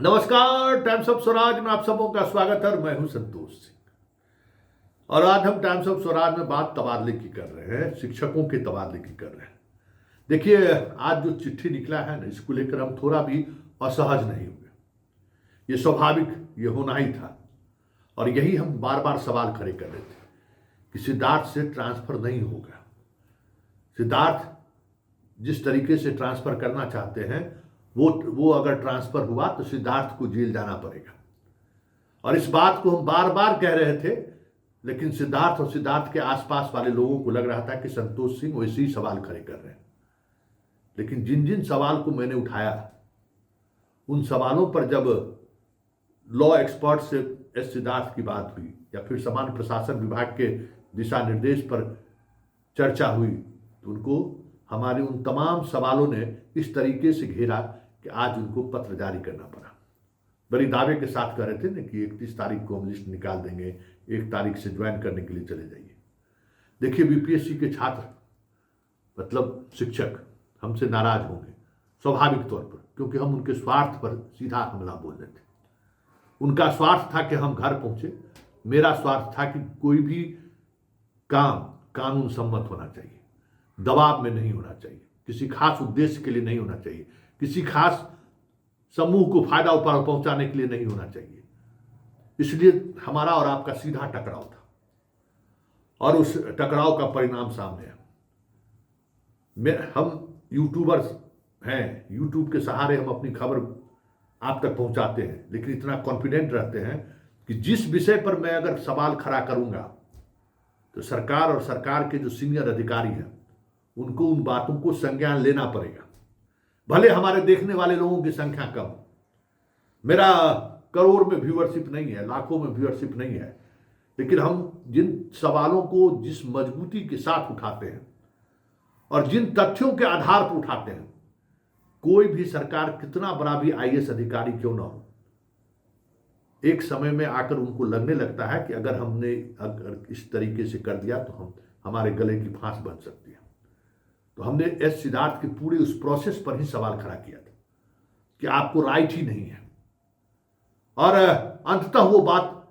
नमस्कार, times of Swaraj में आप सबों का स्वागत है। मैं हूं संतोष सिंह और आज हम टाइम्स ऑफ स्वराज में बात तबादले की कर रहे हैं, शिक्षकों के तबादले की कर रहे हैं। देखिए, आज जो चिट्ठी निकला है ना, इसको लेकर हम थोड़ा भी असहज नहीं हुए। ये स्वाभाविक, ये होना ही था और यही हम बार बार सवाल खड़े कर रहे थे कि सिद्धार्थ से ट्रांसफर नहीं होगा। सिद्धार्थ जिस तरीके से ट्रांसफर करना चाहते हैं वो अगर ट्रांसफर हुआ तो सिद्धार्थ को जेल जाना पड़ेगा। और इस बात को हम बार बार कह रहे थे, लेकिन सिद्धार्थ और सिद्धार्थ के आसपास वाले लोगों को लग रहा था कि संतोष सिंह वैसे ही सवाल खड़े कर रहे हैं। लेकिन जिन जिन सवाल को मैंने उठाया, उन सवालों पर जब लॉ एक्सपर्ट से एस सिद्धार्थ की बात हुई या फिर सामान्य प्रशासन विभाग के दिशा निर्देश पर चर्चा हुई, तो उनको हमारे उन तमाम सवालों ने इस तरीके से घेरा कि आज उनको पत्र जारी करना पड़ा। बड़ी दावे के साथ कह रहे थे ना कि 31 तारीख को हम लिस्ट निकाल देंगे, 1 तारीख से ज्वाइन करने के लिए चले जाइए। देखिए, बीपीएससी के छात्र मतलब शिक्षक हमसे नाराज होंगे स्वाभाविक तौर पर, क्योंकि हम उनके स्वार्थ पर सीधा हमला बोल रहे थे। उनका स्वार्थ था कि हम घर पहुंचे, मेरा स्वार्थ था कि कोई भी काम कानून सम्मत होना चाहिए, दबाव में नहीं होना चाहिए, किसी खास उद्देश्य के लिए नहीं होना चाहिए, किसी खास समूह को फायदा पहुंचाने के लिए नहीं होना चाहिए। इसलिए हमारा और आपका सीधा टकराव था और उस टकराव का परिणाम सामने है। हम यूट्यूबर्स हैं, यूट्यूब के सहारे हम अपनी खबर आप तक पहुंचाते हैं, लेकिन इतना कॉन्फिडेंट रहते हैं कि जिस विषय पर मैं अगर सवाल खड़ा करूंगा तो सरकार और सरकार के जो सीनियर अधिकारी हैं उनको उन बातों को संज्ञान लेना पड़ेगा। भले हमारे देखने वाले लोगों की संख्या कम, मेरा करोड़ में व्यूअरशिप नहीं है, लाखों में व्यूअरशिप नहीं है, लेकिन हम जिन सवालों को जिस मजबूती के साथ उठाते हैं और जिन तथ्यों के आधार पर उठाते हैं, कोई भी सरकार कितना बड़ा भी आईएएस अधिकारी क्यों ना हो, एक समय में आकर उनको लगने लगता है कि अगर इस तरीके से कर दिया तो हमारे गले की फांस बन सकती है। तो हमने एस सिद्धार्थ के पूरे उस प्रोसेस पर ही सवाल खड़ा किया था कि आपको राइट ही नहीं है। और अंततः वो बात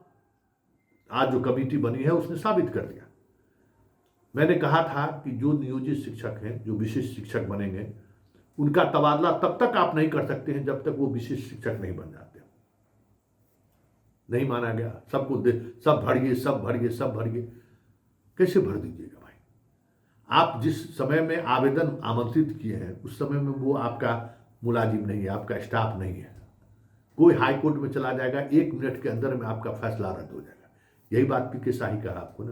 आज जो कमेटी बनी है उसने साबित कर दिया। मैंने कहा था कि जो नियोजित शिक्षक हैं, जो विशिष्ट शिक्षक बनेंगे, उनका तबादला तब तक आप नहीं कर सकते हैं जब तक वो विशिष्ट शिक्षक नहीं बन जाते। नहीं माना गया, सब भरिए। कैसे भर दीजिएगा भाई? आप जिस समय में आवेदन आमंत्रित किए हैं उस समय में वो आपका मुलाजिम नहीं है, आपका स्टाफ नहीं है। कोई हाई कोर्ट में चला जाएगा, 1 मिनट के अंदर में आपका फैसला रद्द हो जाएगा। यही बात पीके शाही कहा आपको ना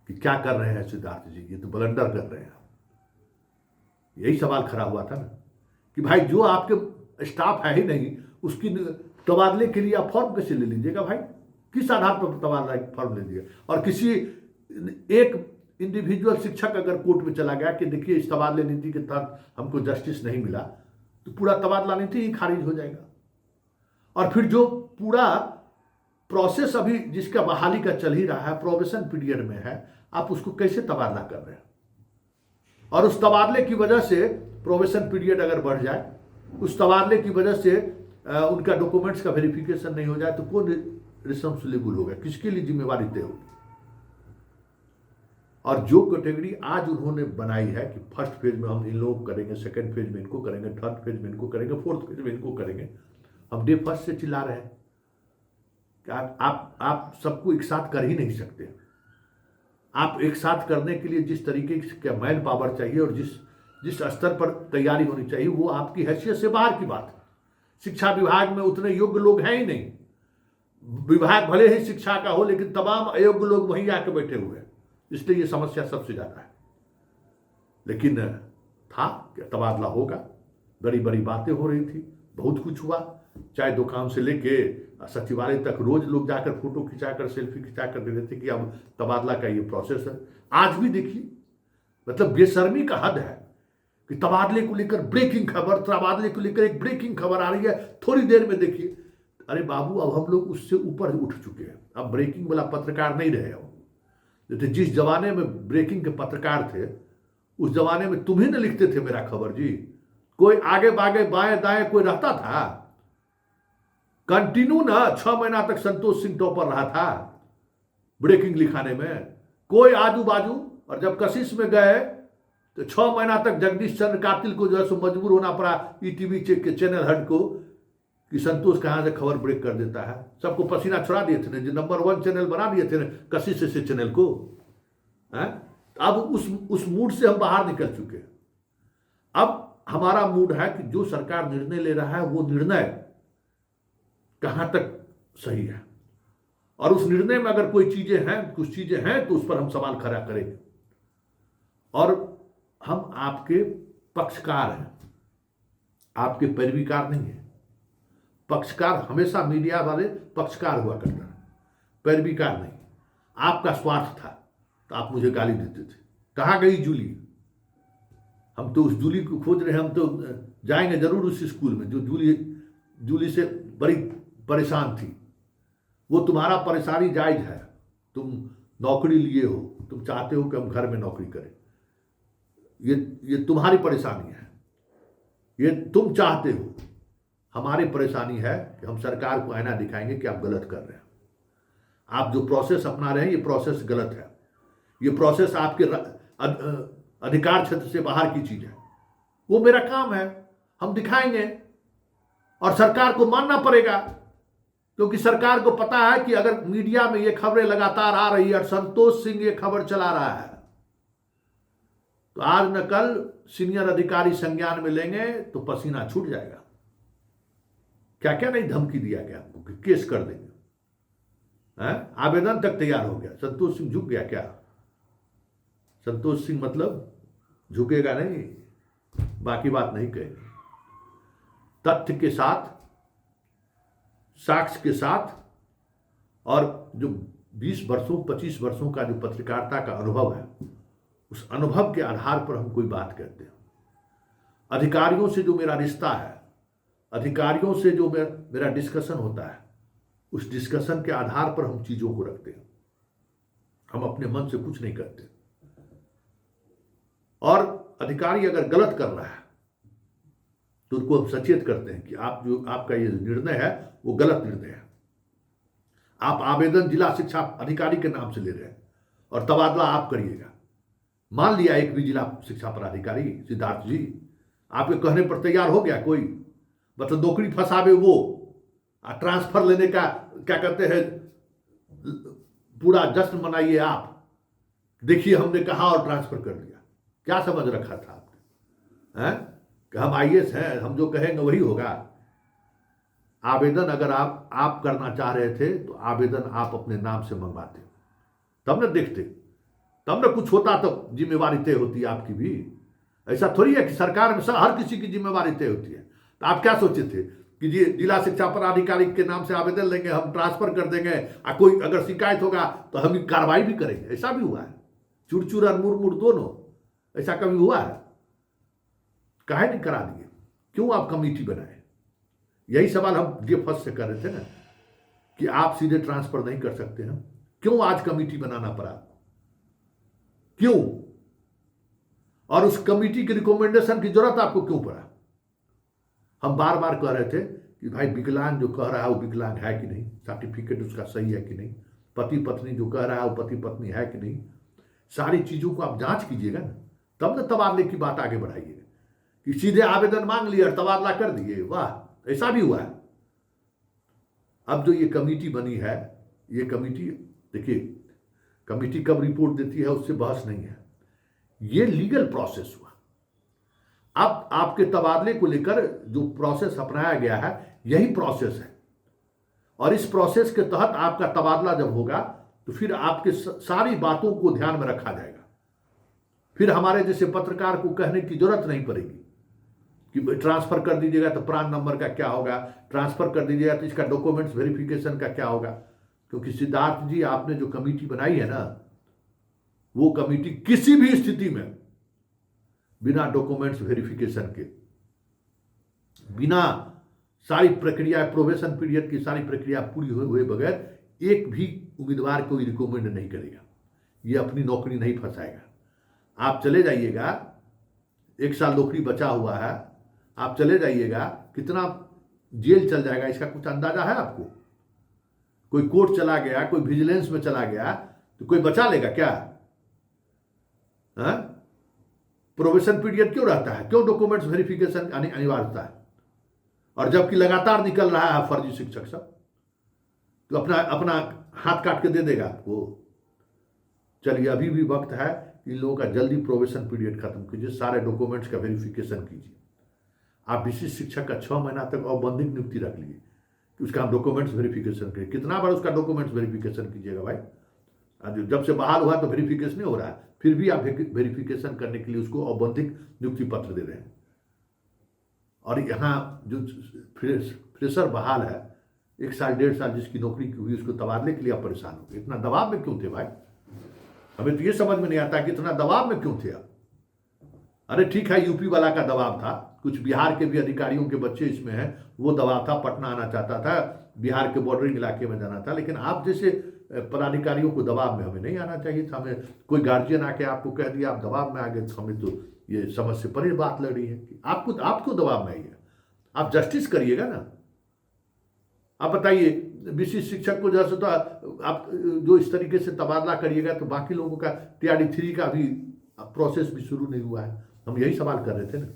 कि क्या कर रहे हैं सिद्धार्थ जी, ये तो ब्लंडर कर रहे हैं। यही सवाल खड़ा हुआ था ना कि भाई जो आपके स्टाफ है ही नहीं, उसकी तबादले के लिए आप फॉर्म कैसे ले लीजिएगा भाई? किस आधार पर तबादला फॉर्म ले लीजिए? और किसी एक इंडिविजुअल शिक्षक अगर कोर्ट में चला गया कि देखिए इस तबादले नीति के तहत हमको जस्टिस नहीं मिला, तो पूरा तबादला नीति ही खारिज हो जाएगा। और फिर जो पूरा प्रोसेस अभी जिसका बहाली का चल ही रहा है, प्रोबेशन पीरियड में है, आप उसको कैसे तबादला कर रहे हैं? और उस तबादले की वजह से प्रोबेशन पीरियड अगर बढ़ जाए, उस तबादले की वजह से उनका डॉक्यूमेंट्स का वेरिफिकेशन नहीं हो जाए, तो कौन रिस्पॉन्सिबल होगा? किसके लिए जिम्मेवारी तय होगी? और जो कैटेगरी आज उन्होंने बनाई है कि फर्स्ट फेज में हम इन लोगों को करेंगे, सेकंड फेज में इनको करेंगे, थर्ड फेज में इनको करेंगे, फोर्थ फेज में इनको करेंगे, हम डे फर्स्ट से चिल्ला रहे हैं कि आप सबको एक साथ कर ही नहीं सकते। आप एक साथ करने के लिए जिस तरीके का मैन पावर चाहिए और जिस स्तर पर तैयारी होनी चाहिए, वो आपकी हैसियत से बाहर की बात है। शिक्षा विभाग में उतने योग्य लोग हैं ही नहीं। विभाग भले ही शिक्षा का हो, लेकिन तमाम अयोग्य लोग वहीं आके बैठे हुए हैं, इसलिए ये समस्या सबसे ज्यादा है। लेकिन था कि तबादला होगा, बड़ी बड़ी बातें हो रही थी, बहुत कुछ हुआ। चाय दुकान से लेके सचिवालय तक रोज लोग जाकर फोटो खिंचाकर, सेल्फी खिंचाकर दे देते कि अब तबादला का ये प्रोसेस है। आज भी देखिए, मतलब बेशर्मी का हद है कि तबादले को लेकर ब्रेकिंग खबर, तबादले को लेकर एक ब्रेकिंग खबर आ रही है, थोड़ी देर में देखिए, अरे बाबू अब हम लोग उससे ऊपर उठ चुके हैं। अब ब्रेकिंग वाला पत्रकार नहीं रहे हो। जैसे जिस जमाने में ब्रेकिंग के पत्रकार थे, उस जमाने में तुम ही न लिखते थे मेरा खबर जी, कोई आगे बागे बाएं दाएं कोई रहता था? कंटिन्यू ना 6 महीना तक संतोष सिंह टॉपर रहा था ब्रेकिंग लिखाने में, कोई आजू बाजू। और जब कशिश में गए तो 6 महीना तक जगदीश चंद्र कातिल को जो है सो मजबूर होना पड़ा ईटीवी के चैनल हेड को कि संतोष कहां से खबर ब्रेक कर देता है। सबको पसीना छुड़ा दिए थे, जो नंबर 1 चैनल बना दिए थे कशिश से चैनल को है? अब उस मूड से हम बाहर निकल चुके हैं। अब हमारा मूड है कि जो सरकार निर्णय ले रहा है वो निर्णय कहां तक सही है, और उस निर्णय में अगर कोई चीजें हैं, कुछ चीजें हैं, तो उस पर हम सवाल खड़ा करेंगे। और हम आपके पक्षकार हैं, आपके पैरवीकार नहीं है। पक्षकार हमेशा मीडिया वाले पक्षकार हुआ करता है, पैरवीकार नहीं। आपका स्वार्थ था तो आप मुझे गाली देते थे, कहां गई जूली? हम तो उस जूली को खोज रहे हैं। हम तो जाएंगे जरूर उस स्कूल में जो जूली से बड़ी परेशान थी। वो तुम्हारा परेशानी जायज है, तुम नौकरी लिए हो, तुम चाहते हो कि हम घर में नौकरी करें, ये तुम्हारी परेशानी है, ये तुम चाहते हो। हमारी परेशानी है कि हम सरकार को आईना दिखाएंगे कि आप गलत कर रहे हैं। आप जो प्रोसेस अपना रहे हैं ये प्रोसेस गलत है, ये प्रोसेस आपके अधिकार क्षेत्र से बाहर की चीज है। वो मेरा काम है, हम दिखाएंगे और सरकार को मानना पड़ेगा, क्योंकि सरकार को पता है कि अगर मीडिया में ये खबरें लगातार आ रही है और संतोष सिंह ये खबर चला रहा है तो आज न कल सीनियर अधिकारी संज्ञान में लेंगे तो पसीना छूट जाएगा। क्या क्या नहीं धमकी दिया गया आपको कि केस कर देंगे, आवेदन तक तैयार हो गया। संतोष सिंह झुक गया क्या? संतोष सिंह मतलब झुकेगा नहीं, बाकी बात नहीं कहेगा। तथ्य के साथ, साक्ष्य के साथ, और जो 20 वर्षों 25 वर्षों का जो पत्रकारिता का अनुभव है, उस अनुभव के आधार पर हम कोई बात करते हैं। अधिकारियों से जो मेरा रिश्ता है, अधिकारियों से जो मेरा डिस्कशन होता है, उस डिस्कशन के आधार पर हम चीजों को रखते हैं। हम अपने मन से कुछ नहीं करते। और अधिकारी अगर गलत कर रहा है तो उनको हम सचेत करते हैं कि आपका ये निर्णय है वो गलत निर्णय है। आप आवेदन जिला शिक्षा अधिकारी के नाम से ले रहे हैं और तबादला आप करिएगा। मान लिया एक भी जिला शिक्षा पदाधिकारी सिद्धार्थ जी आपके कहने पर तैयार हो गया, कोई मतलब नौकरी फंसावे वो, ट्रांसफर लेने का क्या कहते हैं पूरा जश्न मनाइए आप, देखिए हमने कहा और ट्रांसफर कर दिया। क्या समझ रखा था आपने हैं कि हम आईएएस हैं, हम जो कहेंगे वही होगा? आवेदन अगर आप करना चाह रहे थे तो आवेदन आप अपने नाम से मंगवाते, तब न देखते, तब न कुछ होता, तो जिम्मेवारी तय होती है आपकी भी। ऐसा थोड़ी है कि सरकार में हर किसी की जिम्मेवारी तय होती है। तो आप क्या सोचे थे कि जी जिला शिक्षा पदाधिकारी के नाम से आवेदन लेंगे, हम ट्रांसफर कर देंगे, कोई अगर शिकायत होगा तो हम कार्रवाई भी करेंगे? ऐसा भी हुआ है, चुरचुर और मुरमुर दोनों। ऐसा कभी हुआ है? काहे नहीं करा दिए? क्यों आप कमेटी बनाए? यही सवाल हम ये फर्स्ट से कर रहे थे ना कि आप सीधे ट्रांसफर नहीं कर सकते हैं, क्यों आज कमेटी बनाना पड़ा? क्यों? और उस कमेटी की रिकमेंडेशन की जरूरत आपको क्यों पड़ा? हम बार बार कह रहे थे कि भाई विकलांग जो कह रहा है वो विकलांग है कि नहीं, सर्टिफिकेट उसका सही है कि नहीं, पति पत्नी जो कह रहा है वो पति पत्नी है कि नहीं, सारी चीजों को आप जांच कीजिएगा ना, तब न तबादले की बात आगे बढ़ाइएगा। कि सीधे आवेदन मांग लिया और तबादला कर दिए, वाह, ऐसा भी हुआ है। अब जो ये कमेटी बनी है, ये कमेटी देखिए, कमेटी कब रिपोर्ट देती है उससे बहस नहीं है, ये लीगल प्रोसेस हुआ। अब आपके तबादले को लेकर जो प्रोसेस अपनाया गया है यही प्रोसेस है, और इस प्रोसेस के तहत आपका तबादला जब होगा तो फिर आपके सारी बातों को ध्यान में रखा जाएगा। फिर हमारे जैसे पत्रकार को कहने की जरूरत नहीं पड़ेगी कि ट्रांसफर कर दीजिएगा तो प्रान नंबर का क्या होगा, ट्रांसफर कर दीजिएगा तो इसका डॉक्यूमेंट्स वेरिफिकेशन का क्या होगा। क्योंकि सिद्धार्थ जी आपने जो कमेटी बनाई है ना, वो कमेटी किसी भी स्थिति में बिना डॉक्यूमेंट्स वेरिफिकेशन के, बिना सारी प्रक्रिया प्रोबेशन पीरियड की सारी प्रक्रिया पूरी हुए बगैर एक भी उम्मीदवार को रिकमेंड नहीं करेगा। ये अपनी नौकरी नहीं फंसाएगा। आप चले जाइएगा, 1 साल नौकरी बचा हुआ है, आप चले जाइएगा, कितना जेल चल जाएगा, इसका कुछ अंदाजा है आपको? कोई कोर्ट चला गया, कोई विजिलेंस में चला गया, तो कोई बचा लेगा क्या? प्रोबेशन पीरियड क्यों रहता है? क्यों डॉक्यूमेंट्स वेरिफिकेशन अनिवार्य होता है? और जबकि लगातार निकल रहा है फर्जी शिक्षक सब, तो अपना अपना हाथ काट के दे देगा आपको? चलिए, अभी भी वक्त है, इन लोगों का जल्दी प्रोबेशन पीरियड खत्म कीजिए, सारे डॉक्यूमेंट्स का वेरिफिकेशन कीजिए। आप विशिष्ट शिक्षक का 6 महीना तक औपबंधिक नियुक्ति रख लीजिए कि उसका हम डॉक्यूमेंट्स वेरिफिकेशन करें। कितना बार उसका डॉक्यूमेंट्स वेरिफिकेशन कीजिएगा भाई? जब से बहाल हुआ तो वेरिफिकेशन नहीं हो रहा है, फिर भी आप वेरिफिकेशन करने के लिए उसको औपबंधिक नियुक्ति पत्र दे रहे हैं। और यहाँ जो फ्रेशर बहाल है, 1 साल 1.5 साल जिसकी नौकरी की हुई, उसको तबादले के लिए आप परेशान हो गए। इतना दबाव में क्यों थे भाई? हमें तो ये समझ में नहीं आता कि इतना दबाव में क्यों थे आप। अरे ठीक है, यूपी वाला का दबाव था, कुछ बिहार के भी अधिकारियों के बच्चे इसमें हैं, वो दबाव था, पटना आना चाहता था, बिहार के बॉर्डरिंग इलाके में जाना था। लेकिन आप जैसे पदाधिकारियों को दबाव में हमें नहीं आना चाहिए था। हमें कोई गार्जियन आके आपको कह दिया आप दबाव में आ गए, तो हमें तो ये समझ से परे बात लग रही है कि आपको दबाव में आई है। आप जस्टिस करिएगा ना। आप बताइए, विशिष्ट शिक्षक को जैसे तो आप जो इस तरीके से तबादला करिएगा, तो बाकी लोगों का TRD 3 का भी प्रोसेस भी शुरू नहीं हुआ है। हम यही सवाल कर रहे थे ना,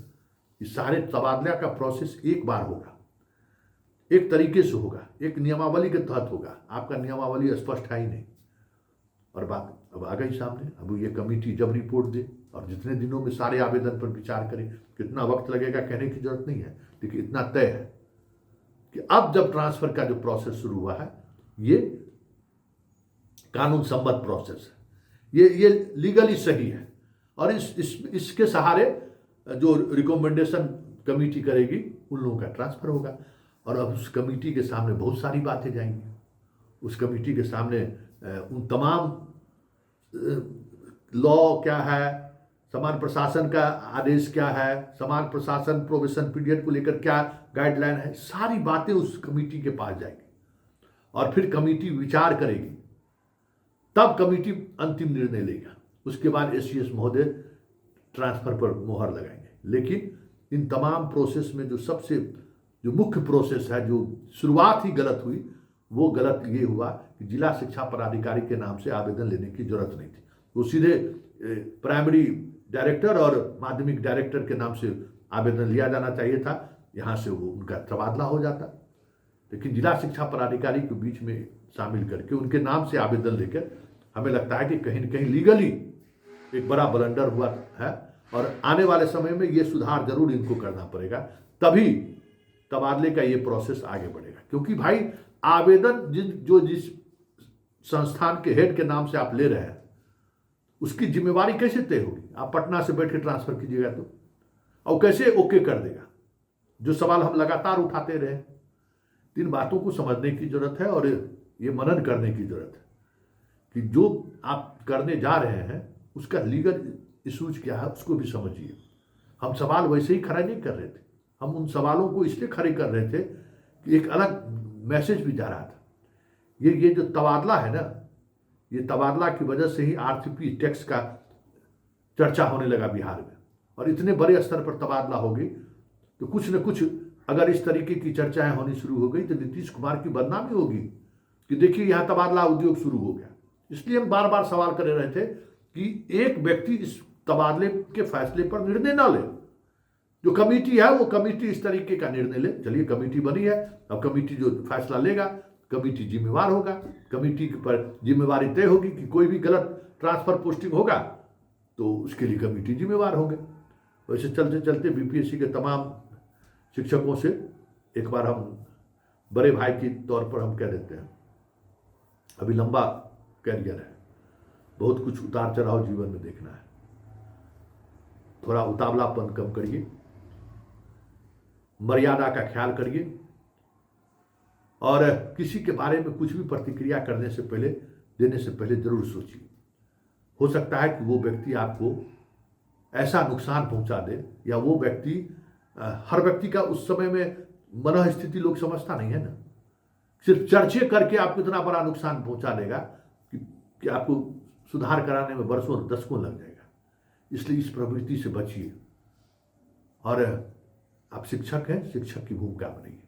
इस सारे तबादला का प्रोसेस एक बार होगा, एक तरीके से होगा, एक नियमावली के तहत होगा। आपका नियमावली स्पष्ट है ही नहीं। और बात अब आ गई सामने। अब ये कमेटी जब रिपोर्ट दे और जितने दिनों में सारे आवेदन पर विचार करें, कितना वक्त लगेगा कहने की जरूरत नहीं है, लेकिन इतना तय है कि अब जब ट्रांसफर का जो प्रोसेस शुरू हुआ है, ये कानून सम्मत प्रोसेस है, ये लीगली सही है। और इसके सहारे जो रिकमेंडेशन कमेटी करेगी, उन लोगों का ट्रांसफर होगा। और अब उस कमेटी के सामने बहुत सारी बातें जाएंगी। उस कमेटी के सामने उन तमाम लॉ क्या है, समान प्रशासन का आदेश क्या है, समान प्रशासन प्रोबेशन पीरियड को लेकर क्या गाइडलाइन है, सारी बातें उस कमेटी के पास जाएगी। और फिर कमेटी विचार करेगी, तब कमेटी अंतिम निर्णय लेगा। उसके बाद SCS महोदय ट्रांसफर पर मोहर लगाएंगे। लेकिन इन तमाम प्रोसेस में जो मुख्य प्रोसेस है, जो शुरुआत ही गलत हुई, वो गलत ये हुआ कि जिला शिक्षा पदाधिकारी के नाम से आवेदन लेने की जरूरत नहीं थी। वो सीधे प्राइमरी डायरेक्टर और माध्यमिक डायरेक्टर के नाम से आवेदन लिया जाना चाहिए था। यहाँ से वो उनका तबादला हो जाता। लेकिन जिला शिक्षा पदाधिकारी के बीच में शामिल करके उनके नाम से आवेदन लेकर, हमें लगता है कि कहीं न कहीं लीगली एक बड़ा ब्लंडर हुआ है। और आने वाले समय में ये सुधार जरूर इनको करना पड़ेगा, तभी तबादले का ये प्रोसेस आगे बढ़ेगा। क्योंकि भाई आवेदन जिस संस्थान के हेड के नाम से आप ले रहे हैं, उसकी जिम्मेवारी कैसे तय होगी? आप पटना से बैठ के ट्रांसफर कीजिएगा तो, और कैसे ओके कर देगा? जो सवाल हम लगातार उठाते रहे, इन बातों को समझने की जरूरत है और ये मनन करने की जरूरत है कि जो आप करने जा रहे हैं उसका लीगल इशूज क्या है, उसको भी समझिए। हम सवाल वैसे ही खड़े नहीं कर रहे थे, हम उन सवालों को इसलिए खड़े कर रहे थे कि एक अलग मैसेज भी जा रहा था। ये जो तबादला है ना, ये तबादला की वजह से ही RCP टैक्स का चर्चा होने लगा बिहार में। और इतने बड़े स्तर पर तबादला होगी तो कुछ न कुछ, अगर इस तरीके की चर्चाएं होनी शुरू हो गई तो नीतीश कुमार की बदनामी होगी कि देखिए यहाँ तबादला उद्योग शुरू हो गया। इसलिए हम बार बार सवाल कर रहे थे कि एक व्यक्ति इस तबादले के फैसले पर निर्णय ना ले। जो कमेटी है वो कमेटी इस तरीके का निर्णय ले। चलिए, कमेटी बनी है, अब कमेटी जो फैसला लेगा, कमेटी जिम्मेवार होगा। कमेटी पर जिम्मेवारी तय होगी कि कोई भी गलत ट्रांसफर पोस्टिंग होगा तो उसके लिए कमेटी जिम्मेवार होंगे। वैसे चलते चलते BPSC के तमाम शिक्षकों से एक बार हम बड़े भाई के तौर पर हम कह देते हैं, अभी लंबा कैरियर है, बहुत कुछ उतार चढ़ाव जीवन में देखना है, थोड़ा उतावलापन कम करिए, मर्यादा का ख्याल करिए और किसी के बारे में कुछ भी प्रतिक्रिया करने से पहले, देने से पहले जरूर सोचिए। हो सकता है कि वो व्यक्ति आपको ऐसा नुकसान पहुंचा दे, या वो व्यक्ति, हर व्यक्ति का उस समय में मन स्थिति लोग समझता नहीं है ना, सिर्फ चर्चे करके आपको इतना बड़ा नुकसान पहुंचा देगा कि आपको सुधार कराने में वर्षों दशकों लग जाएगा। इसलिए इस प्रवृत्ति से बचिए और आप शिक्षक हैं, शिक्षक की भूमिका बनाइए।